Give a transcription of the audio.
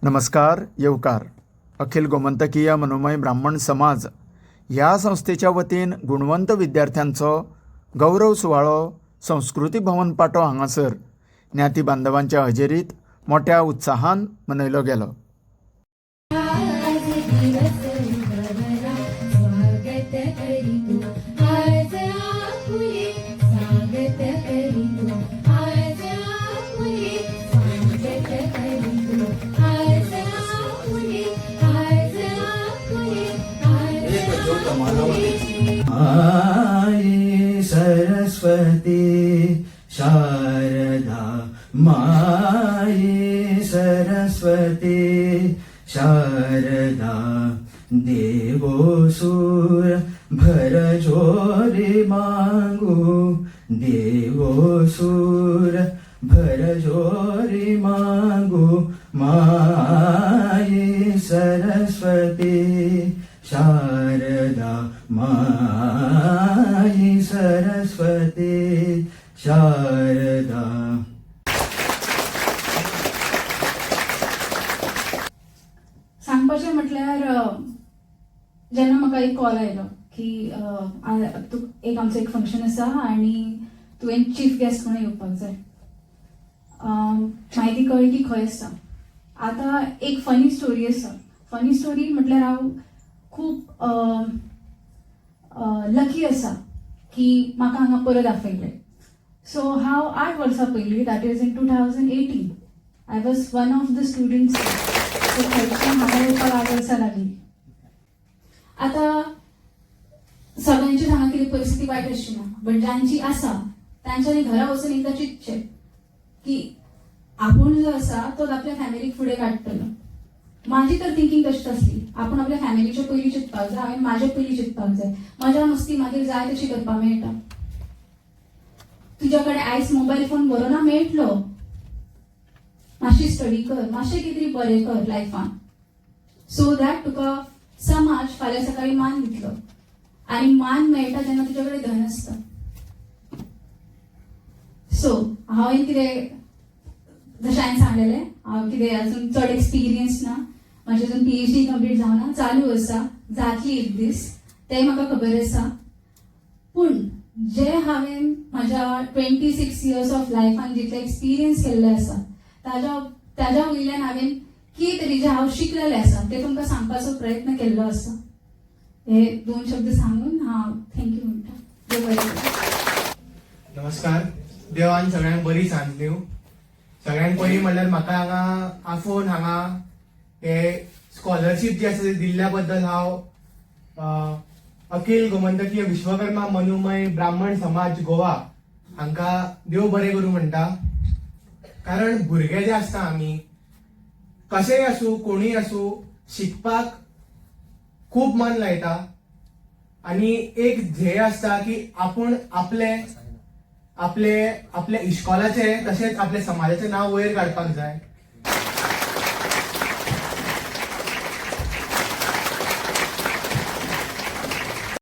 नमस्कार येवकार. अखिल गोमंतकीय मनोमय ब्राह्मण समाज ह्या संस्थेच्या वतीन गुणवंत विद्यार्थ्यांचो गौरव सुवाळो संस्कृती भवन पाटो हांगासर ज्ञाती बांधवांच्या हजेरीत मोठ्या उत्साहान मनयलो गेलो. माये सरस्वती शारदा माये सरस्वती शारदा देवो सूर भर जोरी मांगू देवो सूर भर जोरी मांगू माये सरस्वती शारदा माई सरस्वती शारदा. सांगपाचें म्हटल्यार जेन्ना म्हाका एक कॉल आयलो की एक आमचो एक फंक्शन आसा आनी तुवें चीफ गेस्ट म्हणून येवपाक जाय. म्हायती कळ्ळी की खंय आसा. आतां एक फनी स्टोरी आसा. फनी स्टोरी म्हटल्यार हांव खूब लकी आसा की म्हाका हांगा परत आपयलें. सो हांव 8 वर्सां पयलीं, that is in 2018, I was one of the students. So थंयच्यान हांगा येवपाक 8 वर्सां लागलीं. आतां सगळ्यांचीच हांगा कितें परिस्थिती वायट आसची ना, बट जांची आसा तांच्यांनी घरा वचून एकदां चिंतचें की आपूण जो आसा तो आपल्या फॅमिलीक फुडें काडटलो. माझी तर थिंकिंग तशीच आसली. आपण आपल्या फॅमिलीच्या पयलीं चिंतपाक जाय, हांवें म्हाज्या पयलीं चिंतपाक जाय. मजा मस्ती मागीर जाय तशी करपाक मेळटा. तुज्या कडेन आयज मोबायल फोन बरो ना मेळटलो, मातशी स्टडी कर, मातशें कितें तरी बरें कर लायफान, सो दॅट तुका समाज फाल्यां सकाळी मान दितलो. आनी मान मेळटा जेन्ना तुज्या कडेन धन आसता. सो हांवें कितें, जशें हांवें सांगलेलें, हांव कितें अजून चड एक्सपिरियन्स ना, म्हाजी अजून PhD कंप्लीट जावना, चालू आसा, जातली एक दीस, तें म्हाका खबर आसा. पूण जे हांवें म्हाज्या 26 इयर्स ऑफ लायफान जितले एक्सपिरियन्स केल्ले आसा ताज्या वयल्यान हांवें कितें तरी जे हांव शिकलेलें आसा तें तुमकां सांगपाचो प्रयत्न केल्लो आसा. हे 2 शब्द सांगून हांव थँक्यू म्हणटा. देव बरें करूं. नमस्कार. देवान सगळ्यांक बरी सांज दिवं. सगळ्यांत पयलीं म्हणल्यार म्हाका हांगा आफोन हांगा हे स्कॉलरशीप जी आसा ती दिल्ल्या बद्दल हांव अखिल गोमंतकीय विश्वकर्मा मनोमय ब्राह्मण समाज गोवा हांकां देव बरें करूं म्हणटा. कारण भुरगे जे आसता आमी कशेंय आसूं, कोणीय आसूं, शिकपाक खूब मन लायता आनी एक ध्येय आसता की आपूण आपले इश्कॉलाचे तशेंच आपल्या समाजाचें नांव वयर काडपाक जाय.